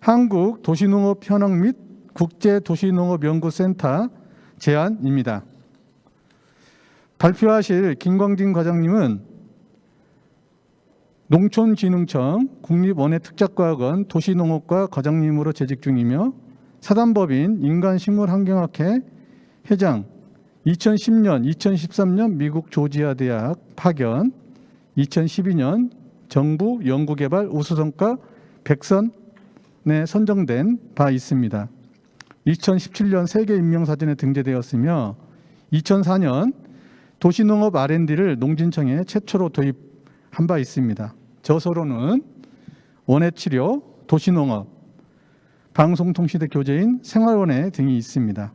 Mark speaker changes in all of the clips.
Speaker 1: 한국 도시농업 현황 및 국제도시농업연구센터 제안입니다. 발표하실 김광진 과장님은 농촌진흥청 국립원예특작과학원 도시농업과 과장님으로 재직 중이며 사단법인 인간식물환경학회 회장, 2010년, 2013년 미국 조지아 대학 파견, 2012년 정부 연구개발 우수성과 100선에 선정된 바 있습니다. 2017년 세계 인명사전에 등재되었으며 2004년 도시농업 R&D를 농진청에 최초로 도입한 바 있습니다. 저서로는 원예치료, 도시농업, 방송통시대 교재인 생활원예 등이 있습니다.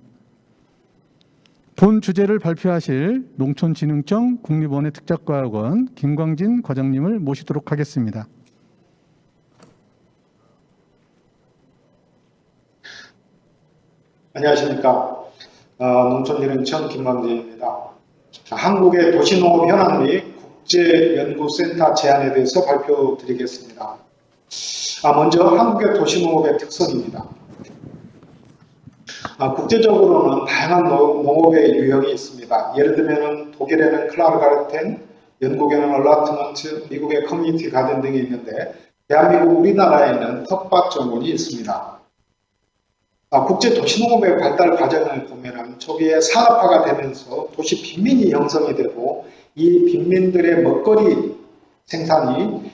Speaker 1: 본 주제를 발표하실 농촌진흥청 국립원예특작과학원 김광진 과장님을 모시도록 하겠습니다.
Speaker 2: 안녕하십니까. 농촌진흥청 김광진입니다. 한국의 도시농업 현황 및 국제연구센터 제안에 대해서 발표드리겠습니다. 먼저 한국의 도시농업의 특성입니다. 국제적으로는 다양한 농업의 유형이 있습니다. 예를 들면 독일에는 클라르가르텐, 영국에는 얼라트먼트, 미국의 커뮤니티 가든 등이 있는데 대한민국 우리나라에는 텃밭 정원이 있습니다. 국제 도시농업의 발달 과정을 보면 초기에 산업화가 되면서 도시 빈민이 형성이 되고 이 빈민들의 먹거리 생산이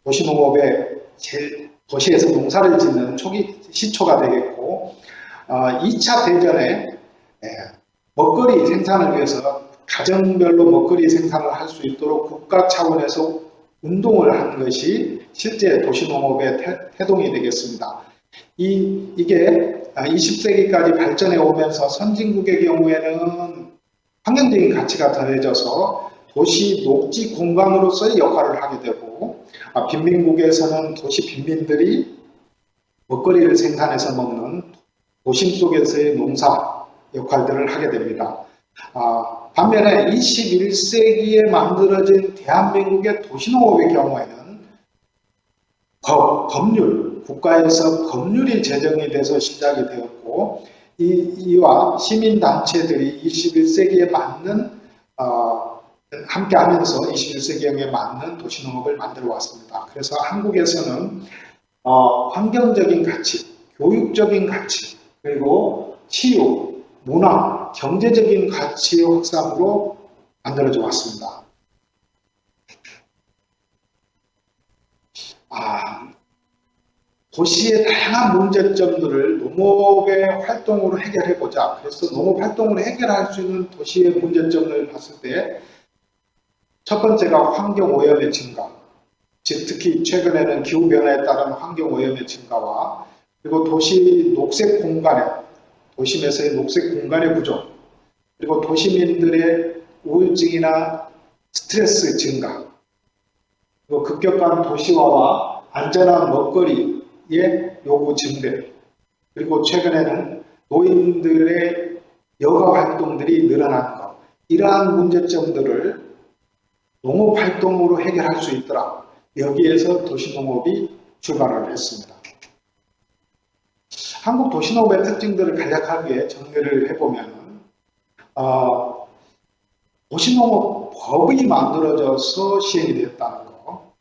Speaker 2: 도시농업의 도시에서 농사를 짓는 초기 시초가 되겠고 2차 대전에 먹거리 생산을 위해서 가정별로 먹거리 생산을 할 수 있도록 국가 차원에서 운동을 한 것이 실제 도시농업의 태동이 되겠습니다. 이게 20세기까지 발전해 오면서 선진국의 경우에는 환경적인 가치가 더해져서 도시 녹지 공간으로서의 역할을 하게 되고 빈민국에서는 도시 빈민들이 먹거리를 생산해서 먹는 도심 속에서의 농사 역할들을 하게 됩니다. 반면에 21세기에 만들어진 대한민국의 도시농업의 경우에는 법률, 국가에서 법률이 제정이 돼서 시작이 되었고 이와 시민단체들이 21세기에 맞는 함께하면서 21세기에 맞는 도시농업을 만들어 왔습니다. 그래서 한국에서는 환경적인 가치, 교육적인 가치, 그리고 치유, 문화, 경제적인 가치의 확산으로 만들어져 왔습니다. 도시의 다양한 문제점들을 농업의 활동으로 해결해보자. 그래서 농업 활동으로 해결할 수 있는 도시의 문제점을 봤을 때 첫 번째가 환경오염의 증가, 즉 특히 최근에는 기후변화에 따른 환경오염의 증가와 그리고 도시 녹색 공간의 도심에서의 녹색 공간의 부족, 그리고 도시민들의 우울증이나 스트레스 증가, 그리고 급격한 도시화와 안전한 먹거리의 요구 증대, 그리고 최근에는 노인들의 여가 활동들이 늘어나는 것, 이러한 문제점들을 농업 활동으로 해결할 수 있더라. 여기에서 도시농업이 출발을 했습니다. 한국 도시농업의 특징들을 간략하게 정리를 해보면 도시농업법이 만들어져서 시행이 됐다는 거,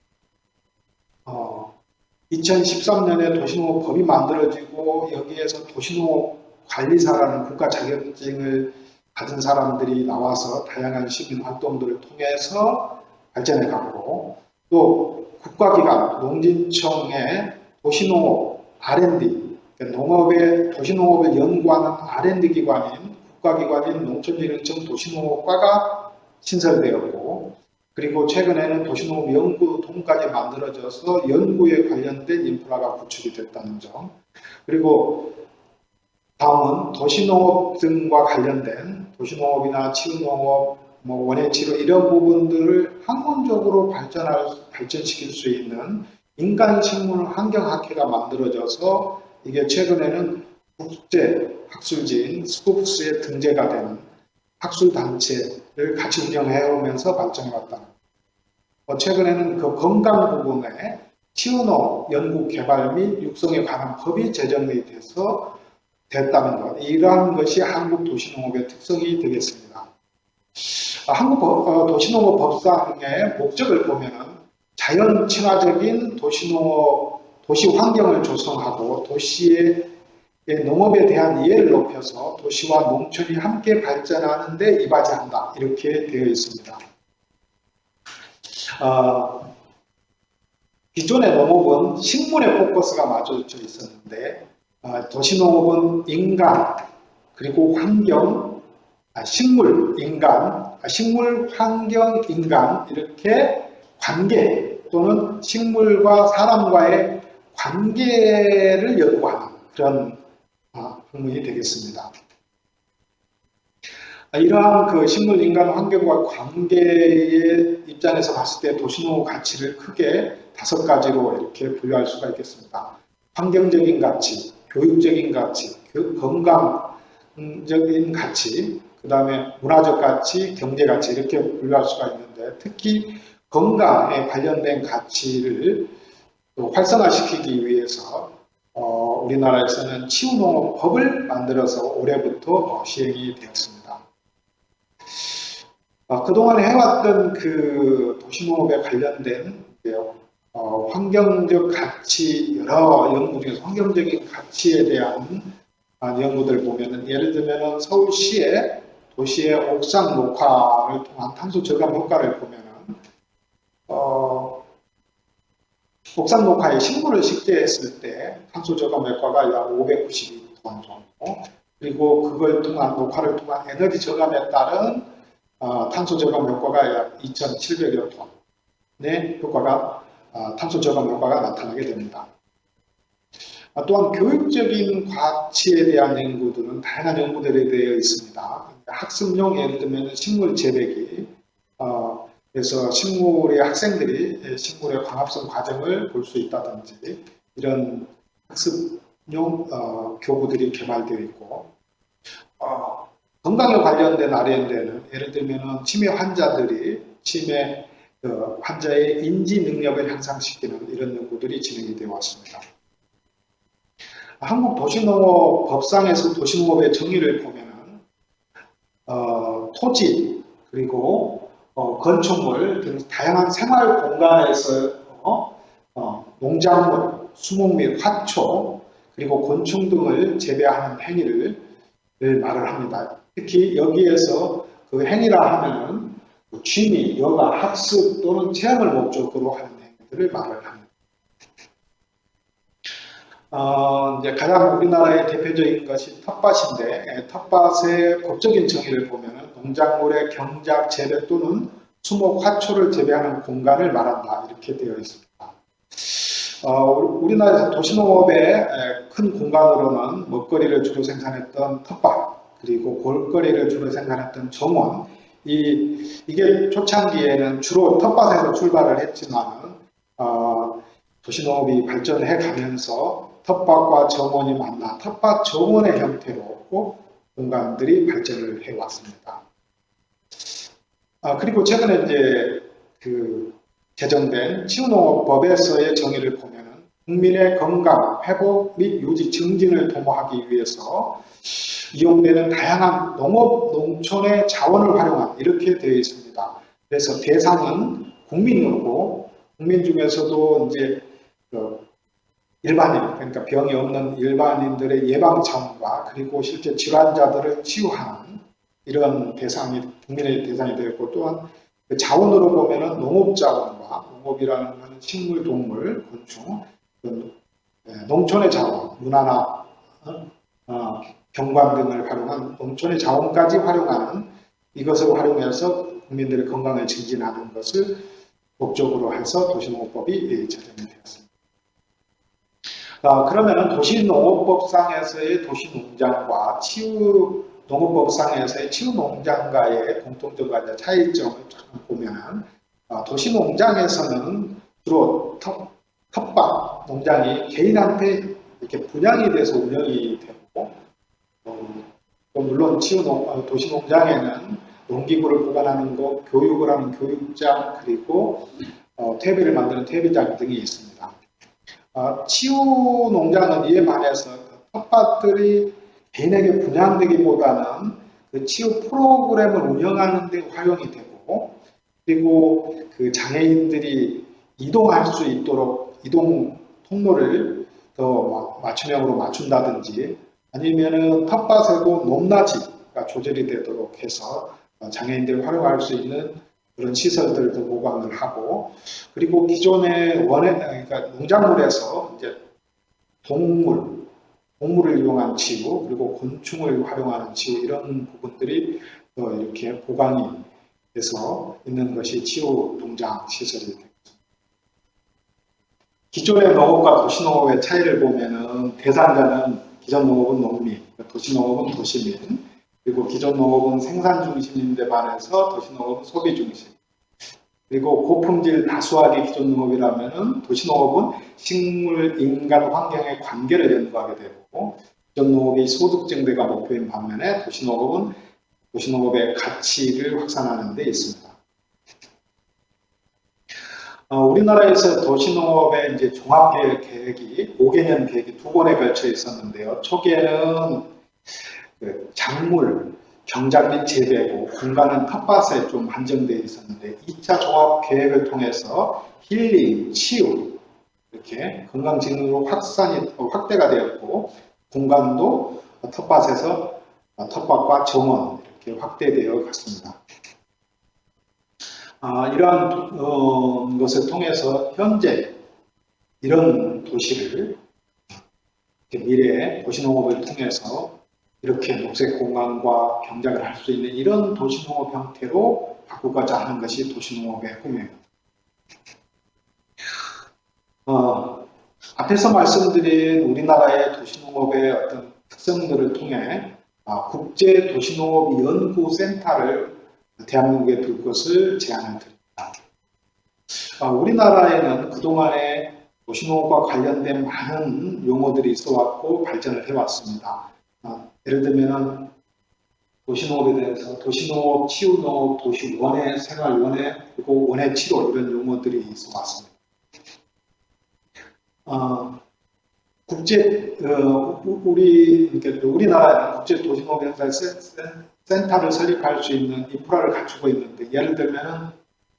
Speaker 2: 2013년에 도시농업법이 만들어지고 여기에서 도시농업관리사라는 국가 자격증을 받은 사람들이 나와서 다양한 시민 활동들을 통해서 발전해 가고 또 국가기관 농진청의 도시농업 R&D, 도시농업을 연구하는 R&D 기관인 국가기관인 농촌진흥청 도시농업과가 신설되었고 그리고 최근에는 도시농업 연구동까지 만들어져서 연구에 관련된 인프라가 구축이 됐다는 점, 그리고 다음은 도시농업 등과 관련된 도시농업이나 치유농업, 원예치료 이런 부분들을 학문적으로 발전시킬 수 있는 인간식물환경학회가 만들어져서 이게 최근에는 국제 학술지인 스코프스에 등재가 되는 학술단체를 같이 운영해 오면서 발전해 왔다. 최근에는 그 건강 부분에 치유농 연구 개발 및 육성에 관한 법이 제정이 됐다는 것. 이러한 것이 한국 도시농업의 특성이 되겠습니다. 한국 도시농업 법상의 목적을 보면은 자연 친화적인 도시 환경을 조성하고 도시의 농업에 대한 이해를 높여서 도시와 농촌이 함께 발전하는 데 이바지한다. 이렇게 되어 있습니다. 기존의 농업은 식물에 포커스가 맞춰져 있었는데 도시농업은 인간 그리고 환경, 식물, 인간, 식물, 환경, 인간 이렇게 관계 또는 식물과 사람과의 관계를 연구하는 그런 학문이 되겠습니다. 이러한 그 식물, 인간, 환경과 관계의 입장에서 봤을 때 도시농업 가치를 크게 5가지로 이렇게 분류할 수가 있겠습니다. 환경적인 가치, 교육적인 가치, 건강적인 가치, 그 다음에 문화적 가치, 경제 가치 이렇게 분류할 수가 있는데 특히 건강에 관련된 가치를 활성화시키기 위해서 우리나라에서는 치유농업법을 만들어서 올해부터 시행이 되었습니다. 그동안 해왔던 그 도시농업에 관련된 환경적 가치, 여러 연구 중에서 환경적인 가치에 대한 연구들 보면은 예를 들면은 서울시의 도시의 옥상 녹화를 통한 탄소 저감 효과를 보면은 옥상 녹화에 식물을 식재했을 때 탄소 저감 효과가 약 592톤 정도, 그리고 그걸 통한 녹화를 통한 에너지 저감에 따른 탄소 저감 효과가 약 2,700여 톤의 효과가 탄소 저감 효과가 나타나게 됩니다. 또한 교육적인 가치에 대한 연구들은 다양한 연구들이 되어 있습니다. 학습용 예를 들면 식물 재배기, 그래서 학생들이 식물의 광합성 과정을 볼 수 있다든지 이런 학습용 교구들이 개발되어 있고, 건강에 관련된 R&D는 예를 들면 치매 환자들이 환자의 인지 능력을 향상시키는 이런 연구들이 진행이 되어 왔습니다. 한국 도시농업 법상에서 도시농업의 정의를 보면은 토지 그리고 건축물 등 다양한 생활 공간에서 농작물, 수목 및 화초 그리고 곤충 등을 재배하는 행위를 말을 합니다. 특히 여기에서 그 행위라 하면은 취미, 여가, 학습 또는 체험을 목적으로 하는 행위들을 말을 합니다. 이제 가장 우리나라의 대표적인 것이 텃밭인데, 텃밭의 법적인 정의를 보면은 농작물의 경작, 재배 또는 수목, 화초를 재배하는 공간을 말한다. 이렇게 되어 있습니다. 우리나라에서 도시농업의 큰 공간으로는 먹거리를 주로 생산했던 텃밭, 그리고 볼거리를 주로 생산했던 정원, 이게 초창기에는 주로 텃밭에서 출발을 했지만 도시농업이 발전해 가면서 텃밭과 정원이 만나 텃밭 정원의 형태로 공간들이 발전을 해 왔습니다. 그리고 최근에 이제 제정된 치유농업법에서의 정의를 보면은 국민의 건강, 회복 및 유지 증진을 도모하기 위해서 이용되는 다양한 농업, 농촌의 자원을 활용한 이렇게 되어 있습니다. 그래서 대상은 국민이고 국민 중에서도 이제 일반인, 그러니까 병이 없는 일반인들의 예방 차원과 그리고 실제 질환자들을 치유하는 이런 대상이 국민의 대상이 되었고, 또한 그 자원으로 보면은 농업 자원과 농업이라는 것은 식물, 동물, 곤충, 농촌의 자원, 문화나 경관 등을 활용한 농촌의 자원까지 활용하는 이것을 활용해서 국민들의 건강을 증진하는 것을 목적으로 해서 도시농업법이 제정이 되었습니다. 그러면은 도시농업법상에서의 도시농장과 치유농업법상에서의 치유농장과의 공통점과 차이점을 보면은 도시농장에서는 주로 텃밭 농장이 개인한테 이렇게 분양이 돼서 운영이 되고, 물론 도시농장에는 농기구를 보관하는 것, 교육을 하는 교육장, 그리고 퇴비를 만드는 퇴비장 등이 있습니다. 치유 농장은 이에 반해서 그 텃밭들이 개인에게 분양되기보다는 그 치유 프로그램을 운영하는 데 활용이 되고, 그리고 그 장애인들이 이동할 수 있도록 이동 통로를 더 맞춤형으로 맞춘다든지, 아니면은 텃밭에도 높낮이가 조절이 되도록 해서 장애인들이 활용할 수 있는 그런 시설들도 보강을 하고, 그리고 기존의 그러니까 농작물에서 이제 동물을 이용한 치유, 그리고 곤충을 활용하는 치유, 이런 부분들이 이렇게 보강이 돼서 있는 것이 치유 농장 시설이 됩니다. 기존의 농업과 도시농업의 차이를 보면은 대상자는 기존 농업은 농민, 도시농업은 도시민, 그리고 기존 농업은 생산 중심인데 반해서 도시농업은 소비 중심, 그리고 고품질 다수화기 기존 농업이라면은 도시농업은 식물, 인간, 환경의 관계를 연구하게 되고, 기존 농업이 소득 증대가 목표인 반면에 도시농업은 도시농업의 가치를 확산하는 데 있습니다. 우리나라에서 도시농업의 이제 종합계획이 5개년 계획이 2번에 걸쳐 있었는데요. 초기에는 그 작물, 경작 및 재배고, 공간은 텃밭에 좀 한정되어 있었는데 2차 종합계획을 통해서 힐링, 치유, 이렇게 건강진흥으로 확대가 되었고, 공간도 텃밭에서 텃밭과 정원 이렇게 확대되어 갔습니다. 이러한 것을 통해서 현재 이런 도시를 미래의 도시농업을 통해서 이렇게 녹색 공간과 경작을 할 수 있는 이런 도시농업 형태로 바꾸고자 하는 것이 도시농업의 꿈입니다. 앞에서 말씀드린 우리나라의 도시농업의 어떤 특성들을 통해 국제 도시농업 연구센터를 대한민국에 둘 것을 제안을 드립니다. 우리나라에는 그동안에 도시농업과 관련된 많은 용어들이 있어왔고 발전을 해왔습니다. 예를 들면 도시농업에 대해서 도시농업, 치유농업, 도시원해, 생활원해, 그리고 원해치료, 이런 용어들이 있어왔습니다. 우리나라에는 국제 도시농업 센터를 설립할 수 있는 인프라를 갖추고 있는데, 예를 들면은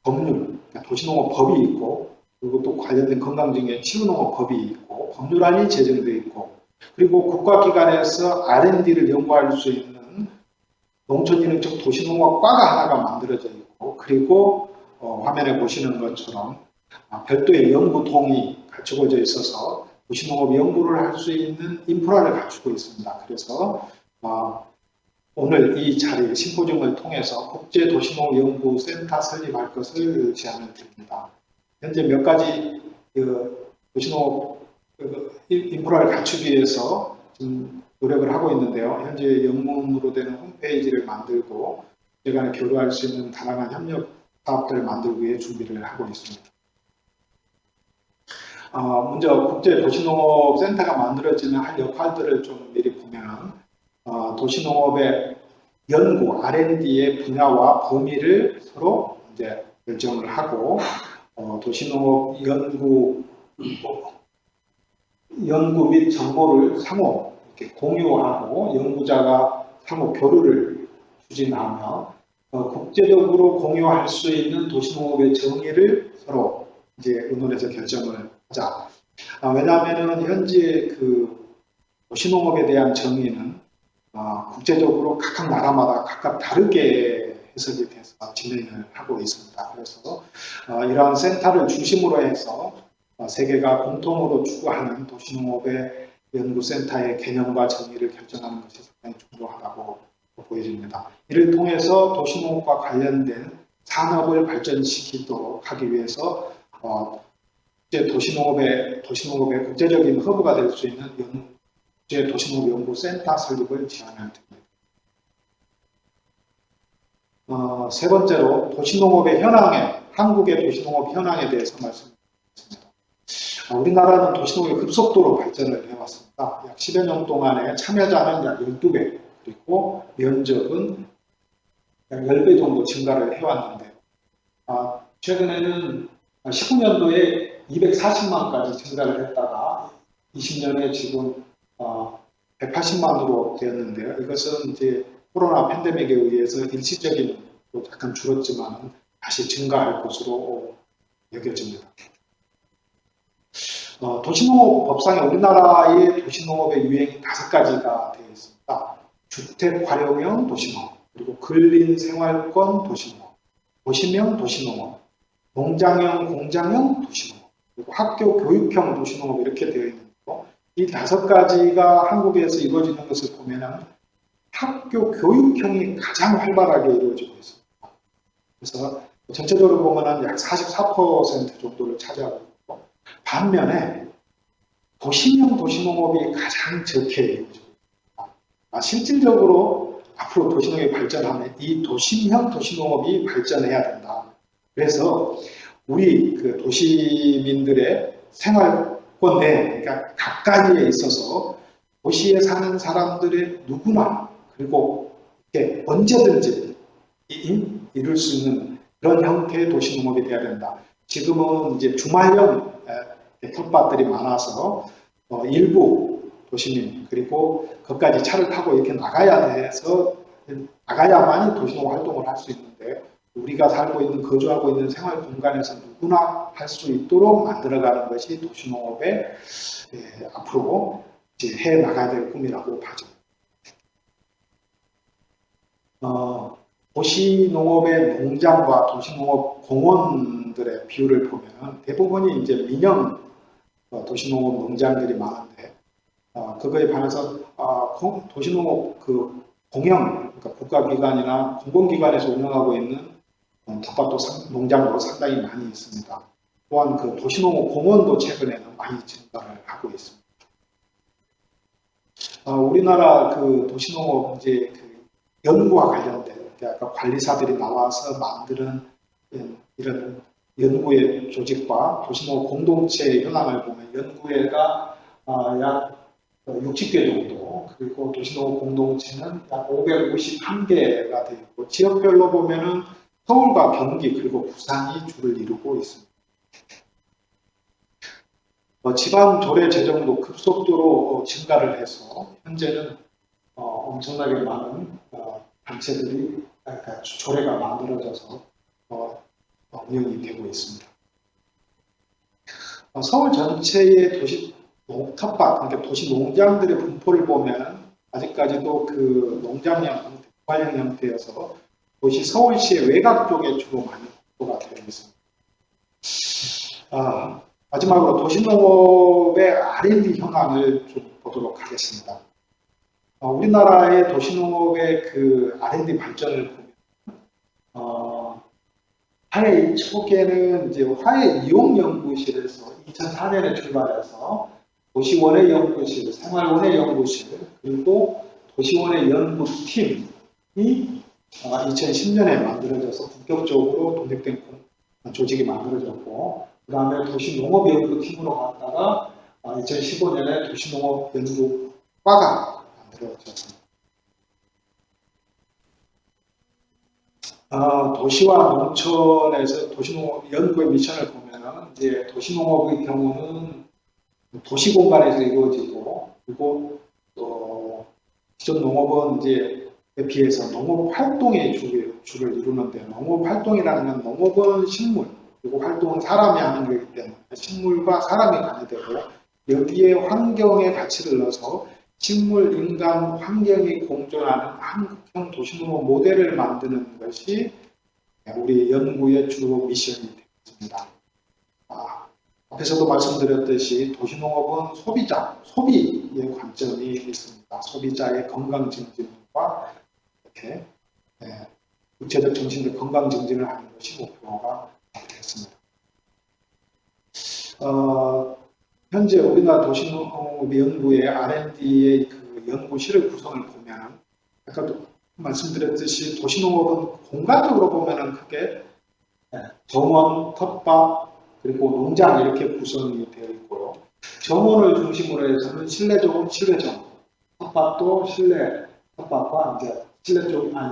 Speaker 2: 법률, 도시농업 법이 있고, 그리고 또 관련된 건강증의 치유농업 법이 있고, 법률안이 제정되어 있고, 그리고 국가기관에서 R&D를 연구할 수 있는 농촌진흥청 도시농업과가 하나가 만들어져 있고, 그리고 화면에 보시는 것처럼 별도의 연구통이 갖추어져 있어서 도시농업 연구를 할 수 있는 인프라를 갖추고 있습니다. 그래서 오늘 이 자리 심포지움을 통해서 국제도시농업연구센터 설립할 것을 제안을 드립니다. 현재 몇 가지 도시농업 인프라를 갖추기 위해서 좀 노력을 하고 있는데요. 현재 영문으로 되는 홈페이지를 만들고 국제간에 교류할 수 있는 다양한 협력 사업들을 만들기 위해 준비를 하고 있습니다. 먼저 국제도시농업센터가 만들어지는 할 역할들을 좀 미리 보면, 도시농업의 연구, R&D의 분야와 범위를 서로 이제 결정을 하고, 도시농업 연구 및 정보를 상호 이렇게 공유하고, 연구자가 상호 교류를 추진하며, 국제적으로 공유할 수 있는 도시농업의 정의를 서로 이제 의논해서 결정을 하자. 왜냐하면 현재 그 도시농업에 대한 정의는 국제적으로 각각 나라마다 각각 다르게 해석이 돼서 진행을 하고 있습니다. 그래서 이러한 센터를 중심으로 해서 세계가 공통으로 추구하는 도시농업의 연구센터의 개념과 정의를 결정하는 것이 상당히 중요하다고 보여집니다. 이를 통해서 도시농업과 관련된 산업을 발전시키도록 하기 위해서 도시농업의 국제적인 허브가 될 수 있는 국제 도시농업 연구센터 설립을 제안을 드립니다. 세 번째로 도시농업의 한국의 도시농업 현황에 대해서 말씀드리겠습니다. 우리나라는 도시농업이 급속도로 발전을 해왔습니다. 약 10여 년 동안에 참여자는 약 12배, 그리고 면적은 약 10배 정도 증가를 해왔는데요. 최근에는 19년도에 240만까지 증가를 했다가 20년에 지금 180만으로 되었는데요. 이것은 이제 코로나 팬데믹에 의해서 일시적인 약간 줄었지만 다시 증가할 것으로 여겨집니다. 도시농업 법상에 우리나라의 도시농업의 유형이 5가지가 되어 있습니다. 주택 활용형 도시농업, 그리고 근린생활권 도시농업, 도시명 도시농업, 농장형 공장형 도시농업, 그리고 학교 교육형 도시농업 이렇게 되어 있는데요. 이 5가지가 한국에서 이루어지는 것을 보면은 학교 교육형이 가장 활발하게 이루어지고 있습니다. 그래서 전체적으로 보면은 약 44% 정도를 차지하고 있고, 반면에 도시명 도시농업이 가장 적게 이루어지고 있습니다. 실질적으로 앞으로 도시농업이 발전하면 이 도시형 도시농업이 발전해야 된다. 그래서 우리 그 도시민들의 생활권 내, 그러니까 가까이에 있어서 도시에 사는 사람들의 누구나, 그리고 이렇게 언제든지 이룰 수 있는 그런 형태의 도시농업이 돼야 된다. 지금은 이제 주말형 텃밭들이 많아서 일부 도시민, 그리고 그까지 차를 타고 이렇게 나가야만이 도시농업 활동을 할 수 있는데, 우리가 살고 있는, 거주하고 있는 생활 공간에서 누구나 할 수 있도록 만들어가는 것이 도시농업의 앞으로 이제 해 나가야 될 꿈이라고 봐죠. 도시농업의 농장과 도시농업 공원들의 비율을 보면 대부분이 이제 민영 도시농업 농장들이 많은데, 그거에 반해서 도시농업 그 공영, 그러니까 국가기관이나 공공기관에서 운영하고 있는 텃밭도 농장도 상당히 많이 있습니다. 또한 그 도시농업 공원도 최근에는 많이 증가를 하고 있습니다. 우리나라 그 도시농업 이제 그 연구와 관련된, 아까 관리사들이 나와서 만드는 이런 연구회 조직과 도시농업 공동체 현황을 보면 연구회가 약 60개 정도, 그리고 도시농업 공동체는 약 551개가 되어 있고, 지역별로 보면은 서울과 경기 그리고 부산이 주를 이루고 있습니다. 지방 조례 재정도 급속도로 증가를 해서 현재는 엄청나게 많은 단체들이, 그러니까 조례가 만들어져서 운영이 되고 있습니다. 서울 전체의 도시 텃밭, 그러니까 도시 농장들의 분포를 보면 아직까지도 그 농장형, 관형 형태여서 도시 서울시의 외곽 쪽에 주로 많이 분포가 되어 있습니다. 마지막으로 도시농업의 R&D 현황을 좀 보도록 하겠습니다. 우리나라의 도시농업의 그 R&D 발전을 보면, 화해 초기에는 이제 화해 이용연구실에서 2004년에 출발해서 도시원해 연구실, 생활원해 연구실, 그리고 도시원해 연구팀이 2010년에 만들어져서 본격적으로 독립된 조직이 만들어졌고, 그 다음에 도시농업연구팀으로 갔다가 2015년에 도시농업연구과가 만들어졌습니다. 도시와 농촌에서 도시농업 연구의 미션을 보면은 이제 도시농업의 경우는 도시 공간에서 이루어지고, 그리고 또 기존 농업은 이제 비해서 농업 활동의 주를 이루는데, 농업 활동이라는 건 농업은 식물, 그리고 활동은 사람이 하는 거기 때문에 식물과 사람이 관여되고, 여기에 환경의 가치를 넣어서 식물, 인간, 환경이 공존하는 한국형 도시농업 모델을 만드는 것이 우리 연구의 주 미션이 되겠습니다. 앞에서도 말씀드렸듯이 도시농업은 소비의 관점이 있습니다. 소비자의 건강 증진과 이렇게 육체적, 정신적 건강 증진을 하는 것이 목표가 되겠습니다. 현재 우리나라 도시농업연구의 R&D의 그 연구실의 구성을 보면, 아까도 말씀드렸듯이 도시농업은 공간적으로 보면은 크게 정원, 텃밭, 그리고 농장 이렇게 구성이 되어 있고요. 정원을 중심으로 해서는 실내정원, 실외정원, 텃밭도 실내 텃밭과 이제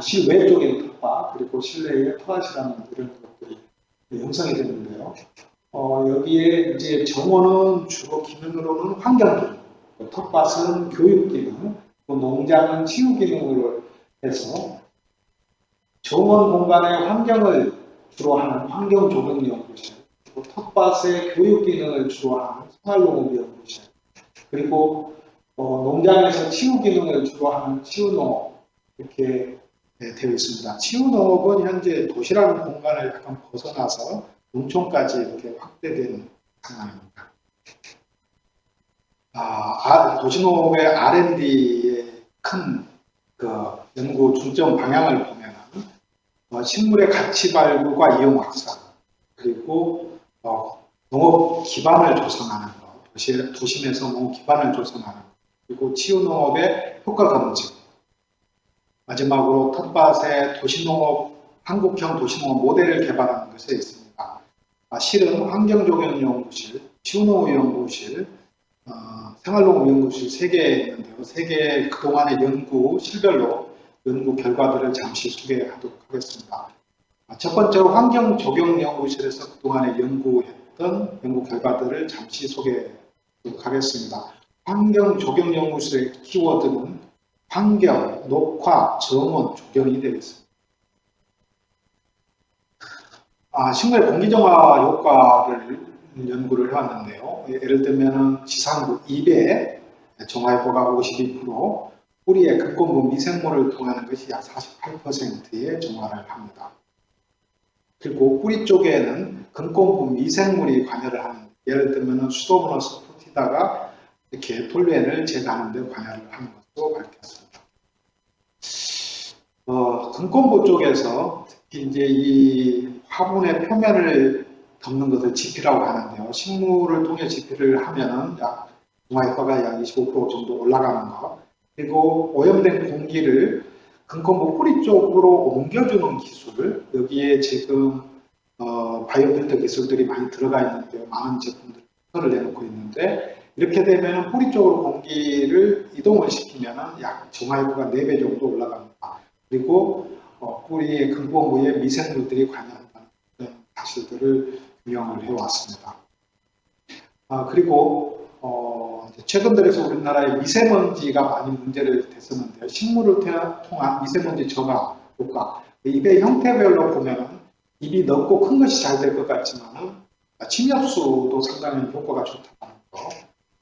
Speaker 2: 실외 쪽의 텃밭, 그리고 실내의 텃밭이라는 이런 것들이 형성이 되는데요. 여기에 이제 정원은 주로 기능으로는 환경기능, 텃밭은 교육기능, 또 농장은 치유기능으로 해서 정원 공간의 환경을 주로 하는 환경조경연구실, 그리고 텃밭의 교육기능을 주로 하는 생활농업연구실, 그리고 농장에서 치유기능을 주로 하는 치유농업 이렇게 되어 있습니다. 치유농업은 현재 도시라는 공간을 약간 벗어나서 농촌까지 이렇게 확대된 상황입니다. 도시농업의 R&D의 큰 연구 중점 방향을 보면은 식물의 가치 발굴과 이용 확산, 그리고 농업 기반을 조성하는 것, 도심에서 농업 기반을 조성하는 것, 그리고 치유농업의 효과 검증, 마지막으로 텃밭의 도시농업, 한국형 도시농업 모델을 개발하는 것에 있습니다. 실은 환경조경연구실, 치유농업연구실, 생활농업연구실 3개 있는데요. 3개의 그동안의 연구, 실별로 연구 결과들을 잠시 소개하도록 하겠습니다. 첫 번째로 환경조경연구실에서 그동안에 연구했던 연구 결과들을 잠시 소개하도록 하겠습니다. 환경조경연구실의 키워드는 환경, 녹화, 정원, 조경이 되어 있습니다. 식물의 공기정화 효과를 연구를 해왔는데요. 예를 들면 지상부 2배 정화 효과가 52%, 뿌리에 근권부 미생물을 통하는 것이 약 48%의 정화를 합니다. 그리고 뿌리 쪽에는 근권부 미생물이 관여를 하는, 예를 들면 수도모나스 푸티다가 이렇게 톨루엔을 제거하는 데 관여를 하는 것으로 밝혔습니다. 근권부 쪽에서 특히 이제 이 화분의 표면을 덮는 것을 지피라고 하는데요. 식물을 통해 지피를 하면은 정화 효과가 약 25% 정도 올라가는 것. 그리고 오염된 공기를 근권부 뿌리 쪽으로 옮겨주는 기술, 여기에 지금 바이오필터 기술들이 많이 들어가 있는데요. 많은 제품들을 내놓고 있는데, 이렇게 되면 뿌리 쪽으로 공기를 이동을 시키면 약 정화 효과가 4배 정도 올라갑니다. 그리고 뿌리의 근본부에 미생물들이 관여한다는 사실들을 규명을 해왔습니다. 그리고 최근 들어서 우리나라에 미세먼지가 많이 문제를 됐었는데요. 식물을 통한 미세먼지 저하 효과, 잎의 형태별로 보면 잎이 넓고 큰 것이 잘 될 것 같지만 침엽수도 상당히 효과가 좋다는 거,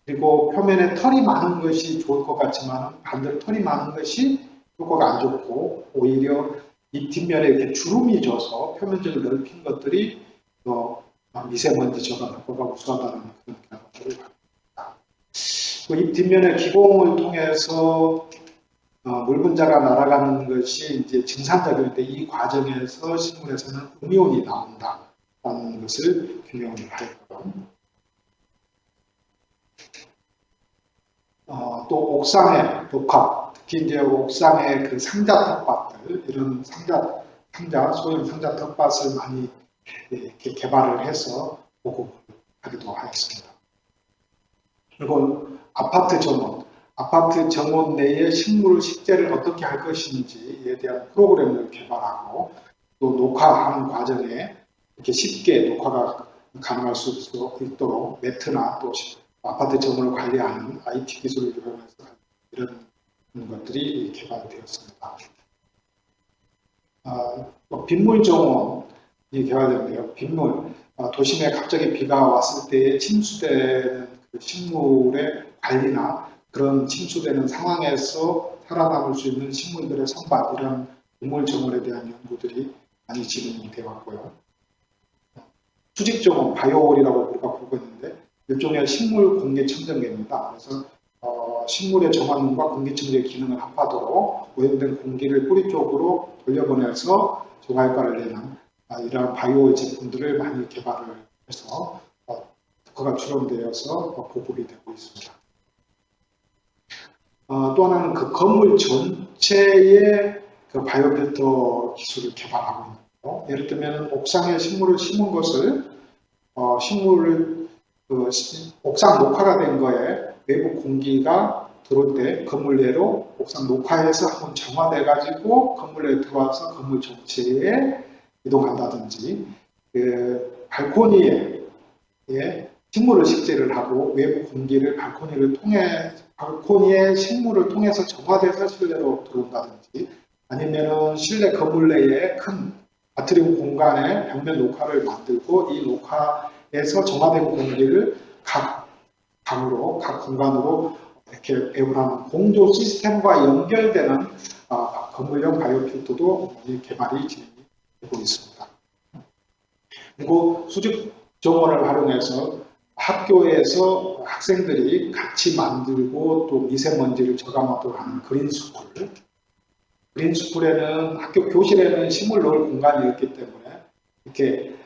Speaker 2: 그리고 표면에 털이 많은 것이 좋을 것 같지만 반대로 털이 많은 것이 효과가 안 좋고, 오히려 잎 뒷면에 이렇게 주름이 져서 표면적으로 넓힌 것들이 미세먼지 저감 효과가 우수하다는 그런 결과를 받습니다. 잎 뒷면의 기공을 통해서 물 분자가 날아가는 것이 이제 증산작용인데, 이 과정에서 식물에서는 음이온이 나온다라는 것을 규명을 하였고요. 또 옥상의 녹화, 특히 이제 옥상의 그 상자 텃밭들, 이런 소형 상자 텃밭을 많이 이렇게 개발을 해서 보급하기도 하였습니다. 그리고 아파트 정원 내에 식재를 어떻게 할 것인지에 대한 프로그램을 개발하고, 또 녹화하는 과정에 이렇게 쉽게 녹화가 가능할 수 있도록 매트나 또 아파트 정원을 관리하는 IT 기술을 이용해서 이런 것들이 개발되었습니다. 빗물 정원이 개발되는데요. 빗물, 도심에 갑자기 비가 왔을 때 침수되는 그 식물의 관리나 그런 침수되는 상황에서 살아남을 수 있는 식물들의 선박, 이런 빗물 정원에 대한 연구들이 많이 진행이 되어 왔고요. 수직 정원, 바이오홀이라고 우리가 보고 있는데, 일종의 식물 공기 청정기입니다. 그래서 식물의 정화능과 공기청정 기능을 합하도록 오염된 공기를 뿌리 쪽으로 돌려보내서 정화 효과를 내는 이러한 바이오 제품들을 많이 개발을 해서 특허가 출원되어서 보급이 되고 있습니다. 또 하나는 그 건물 전체의 그 바이오필터 기술을 개발하고 있는데요. 예를 들면 옥상에 식물을 심은 것을 옥상 녹화가 된 거에 외부 공기가 들어올 때 건물 내로 옥상 녹화해서 한번 정화돼 가지고 건물 내에 들어와서 건물 전체에 이동한다든지, 발코니에 식물을 식재를 하고 외부 공기를 발코니에 식물을 통해서 정화돼서 실내로 들어온다든지 아니면은 실내 건물 내에 큰 아트리움 공간에 벽면 녹화를 만들고 이 녹화에서 정화된 공기를 각 방으로 각 공간으로 이렇게 배분하는 공조 시스템과 연결되는 건물형 바이오필터도 개발이 진행되고 있습니다. 그리고 수직 정원을 활용해서 학교에서 학생들이 같이 만들고 또 미세먼지를 저감하도록 하는 그린스쿨에는 학교 교실에는 식물 넣을 공간이 없기 때문에 이렇게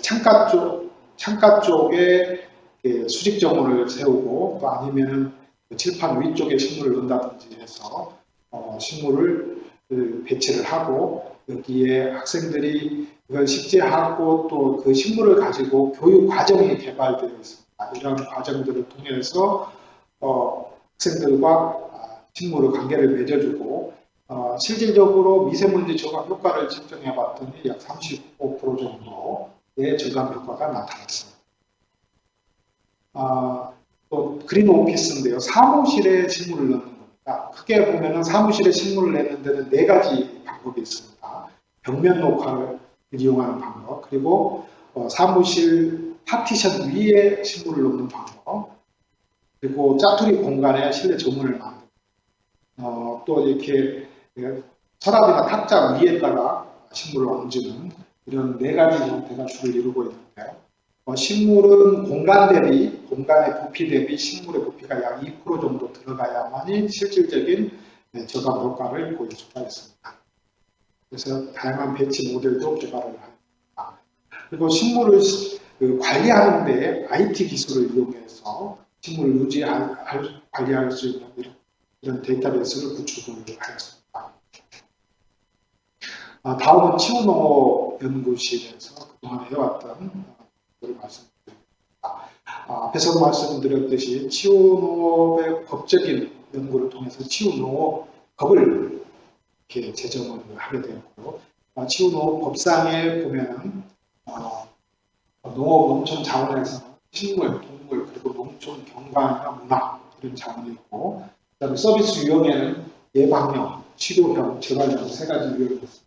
Speaker 2: 창가 쪽에 수직 정원을 세우고 또 아니면은 칠판 위쪽에 식물을 넣는다든지 해서 식물을 배치를 하고 여기에 학생들이 그걸 식재하고 또 그 식물을 가지고 교육 과정이 개발되어 있습니다. 이런 과정들을 통해서 학생들과 식물의 관계를 맺어주고 실질적으로 미세먼지 저감 효과를 측정해 봤더니 약 35% 정도의 저감 효과가 나타났습니다. 또 그린 오피스인데요. 사무실에 식물을 넣는 겁니다. 크게 보면은 사무실에 식물을 내는 데는 4가지 방법이 있습니다. 벽면 녹화를 이용하는 방법, 그리고 사무실 파티션 위에 식물을 넣는 방법, 그리고 짜투리 공간에 실내 정문을 만드는 또 이렇게 서랍이나 탁자 위에다가 식물을 얹는 이런 4가지 형태가 주를 이루고 있는데요. 식물은 공간의 부피 대비 식물의 부피가 약 2% 정도 들어가야만이 실질적인 저감 효과를 보일 수가 있습니다. 그래서 다양한 배치 모델도 개발을 합니다. 그리고 식물을 관리하는 데 IT 기술을 이용해서 식물을 관리할 수 있는 이런 데이터베이스를 구축을 하였습니다. 다음은 치우농업 연구실에서 그동안 해왔던 것을 말씀드립니다. 앞에서 말씀드렸듯이 치우농업의 법적인 연구를 통해서 치우농업법을 이렇게 제정을 하게 되었고, 치우농업 법상에 보면은 농업 농촌 자원에서 식물, 동물 그리고 농촌 경관이나 문화 이런 자원이 있고, 그다음에 서비스 유형에는 예방형, 치료형, 재활용 3가지 유형이 있습니다.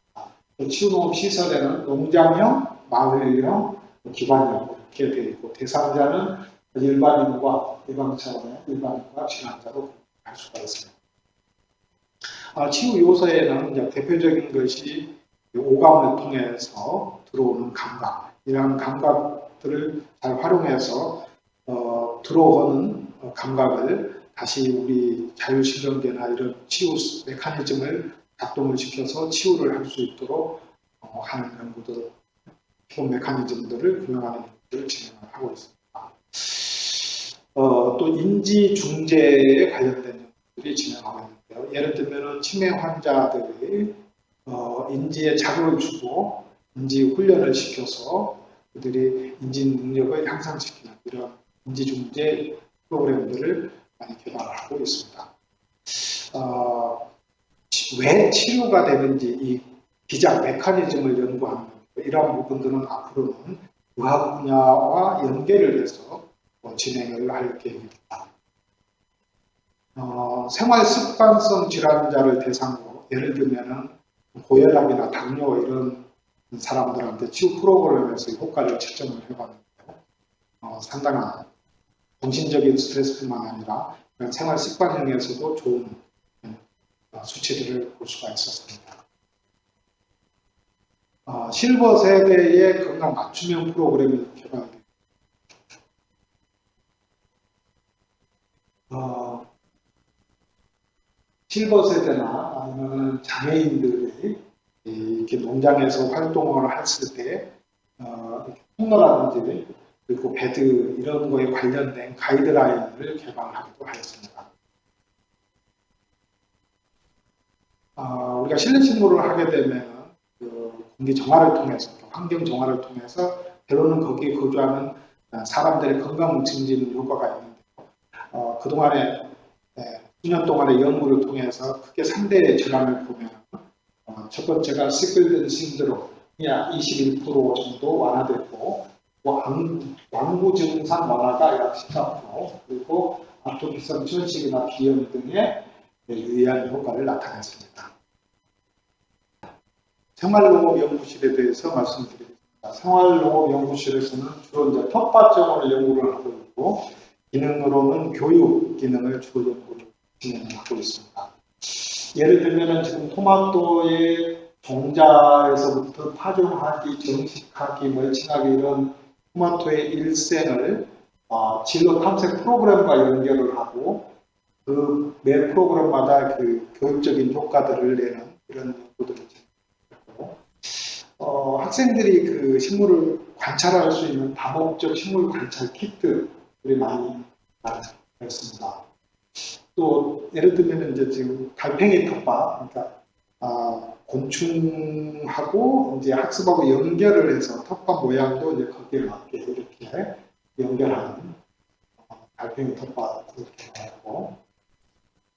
Speaker 2: 치유농업 시설에는 농장형, 마을형, 기관형 이렇게 되어 있고 대상자는 일반인과 예방 차원의 일반인과 질환자로 할 수가 있습니다. 치유 요소에는 대표적인 것이 오감을 통해서 들어오는 감각, 이러한 감각들을 잘 활용해서 들어오는 감각을 다시 우리 자율신경계나 이런 치유 메커니즘을 작동을 시켜서 치유를 할 수 있도록 하는 연구들, 기본 메커니즘들을 규명하는 연구를 진행을 하고 있습니다. 또 인지 중재에 관련된 연구들이 진행하고 있는데요. 예를 들면 치매 환자들이 인지에 자극을 주고 인지 훈련을 시켜서 그들이 인지 능력을 향상시키는 이런 인지 중재 프로그램들을 많이 개발을 하고 있습니다. 왜 치료가 되는지 이 기작 메커니즘을 연구하는 이러한 부분들은 앞으로는 의학 분야와 연계를 해서 진행을 할 계획입니다. 생활 습관성 질환자를 대상으로 예를 들면은 고혈압이나 당뇨 이런 사람들한테 치유 프로그램에서 효과를 측정을 해봤는데요. 상당한 정신적인 스트레스뿐만 아니라 생활 습관형에서도 좋은 수치들을 볼 수가 있었습니다. 실버 세대의 건강 맞춤형 프로그램이 개발됩니다. 실버 세대나 아니면 장애인들이 이렇게 농장에서 활동을 했을 때 통로라든지 그리고 베드 이런 거에 관련된 가이드라인을 개발하기도 하였습니다. 우리가 실내 식물을 하게 되면 공기 정화를 통해서 환경 정화를 통해서 때로는 거기에 거주하는 사람들의 건강 증진 효과가 있는데요. 그동안에 수년 동안의 연구를 통해서 크게 3대의 질환을 보면 첫 번째가 시클든 신드롬이 약 21% 정도 완화됐고 완구 증상 완화가 약 14%, 그리고 아토피성 천식이나 비염 등의 유의한 효과를 나타냈습니다. 생활농업연구실에 대해서 말씀드리겠습니다. 생활농업연구실에서는 주로 이제 텃밭정을 연구를 하고 있고, 기능으로는 교육 기능을 주로 연구를 진행하고 있습니다. 예를 들면 지금 토마토의 종자에서부터 파종하기, 정식하기, 멀칭하기 이런 토마토의 일생을 진로 탐색 프로그램과 연결을 하고 그 매 프로그램마다 그 교육적인 효과들을 내는 이런 연구들을 진행하고 학생들이 그 식물을 관찰할 수 있는 다목적 식물 관찰 키트들이 많이 나왔습니다. 또 예를 들면 이제 지금 달팽이 텃밭, 그러니까 곤충하고 이제 학습하고 연결을 해서 텃밭 모양도 이제 거기에 맞게 이렇게 연결하는 달팽이 텃밭을 개발하고,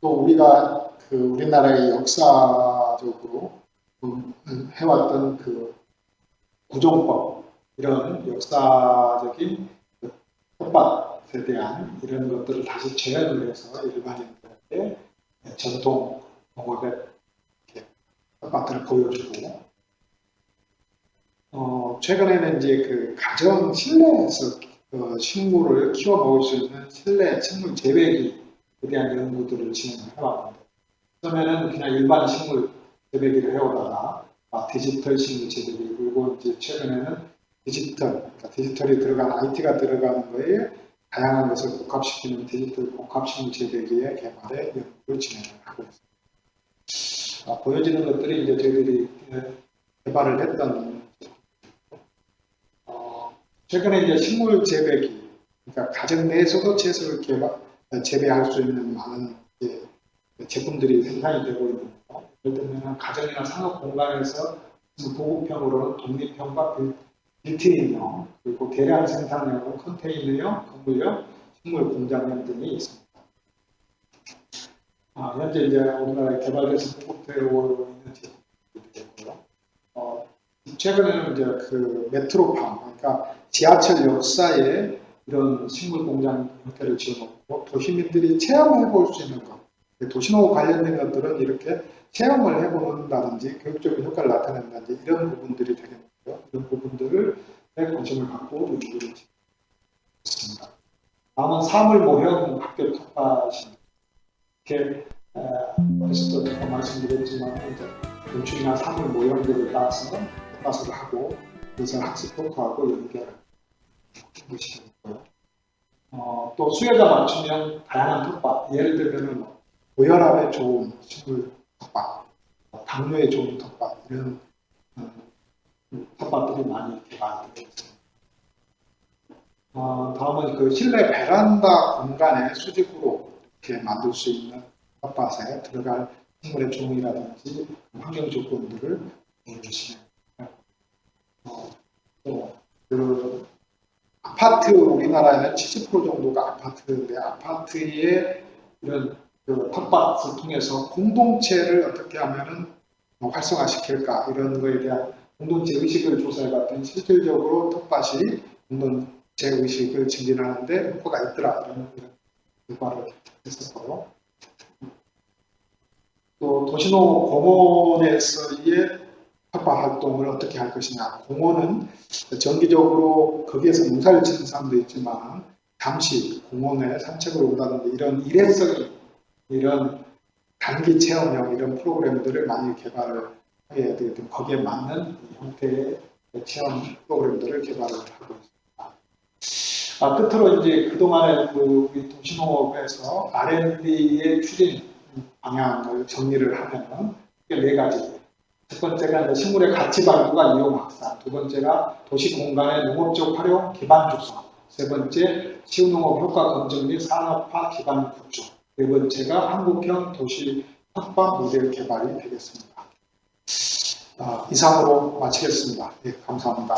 Speaker 2: 또 우리가 그 우리나라의 역사적으로 해왔던 그 구종법, 이런 역사적인 그 텃밭에 대한 이런 것들을 다시 재현을 해서 일반인들에게 전통 농업의 텃밭을 보여주고, 최근에는 이제 그 가정 실내에서 식물을 키워 먹을 수 있는 실내 식물 재배기에 대한 연구들을 진행을 해왔는데, 처음에는 그냥 일반 식물 재배기를 해오다가 디지털 식물 재배기, 그리고 이제 최근에는 그러니까 디지털이 들어간 IT가 들어가는 거에 다양한 것을 복합시키는 디지털 복합식물 재배기의 개발에 연구를 진행을 하고 있습니다. 보여지는 것들이 이제 저희들이 개발을 했던 최근에 이제 식물 재배기, 그러니까 가정 내에서도 채소를 재배할 수 있는 많은 제품들이 생산이 되고 있는 거. 예를 들면 가정이나 상업 공간에서 보급형으로는 독립형과 빌트인형, 그리고 대량 생산형으로 컨테이너형, 건물형, 식물 공장형 등이 있습니다. 현재 이제 우리나라에 개발돼서 보급되고 있는 제품들이고요. 최근에는 이제 그 메트로팜, 그러니까 지하철 역사에 이런 식물 공장 형태를 지어놓고 도시민들이 체험해 볼 수 있는 것, 도시농업 관련된 것들은 이렇게 체험을 해본다든지 교육적인 효과를 나타낸다든지 이런 부분들이 되겠고요. 이런 부분들을 관심을 갖고 연구를 했습니다. 다음은 사물 모형 학교 텃밭입니다. 이렇게 그래서 또 말씀드렸지만 이제 건축이나 사물 모형들을 따서 텃밭을 하고 그것을 학습 효과하고 연결하는 것이고요. 또 수요자 맞춤형 다양한 텃밭, 예를 들면 고혈압에 좋은 식물 텃밭, 당뇨에 좋은 텃밭, 이런 텃밭들이 많이 개발되어 있습니다. 다음은 그 실내 베란다 공간에 수직으로 이렇게 만들 수 있는 텃밭에 들어갈 식물의 종이라든지 환경 조건들을 보여주시면 또 그 아파트, 우리나라에는 70% 정도가 아파트인데 아파트의 이런 그 텃밭을 통해서 공동체를 어떻게 하면은 활성화시킬까, 이런 거에 대한 공동체 의식을 조사해봤더니 실질적으로 텃밭이 공동체 의식을 증진하는데 효과가 있더라, 이런 결과를 했었고요. 또 도시농업 공원에서의 텃밭 활동을 어떻게 할 것이냐. 공원은 정기적으로 거기에서 농사를 짓는 사람도 있지만 잠시 공원에 산책을 온다든지 이런 일회성이, 이런 단기 체험형 이런 프로그램들을 많이 개발을 해야 되거든요. 거기에 맞는 형태의 체험 프로그램들을 개발을 하고 있습니다. 끝으로 이제 그동안에 우리 도시농업에서 R&D의 추진 방향을 정리를 하면 네 가지. 첫 번째가 식물의 가치 발굴과 이용 확산, 두 번째가 도시 공간의 농업적 활용 기반 조성, 세 번째 시우농업 효과 검증 및 산업화 기반 구축, 네 번째가 한국형 도시 텃밭 모델 개발이 되겠습니다. 이상으로 마치겠습니다. 네, 감사합니다.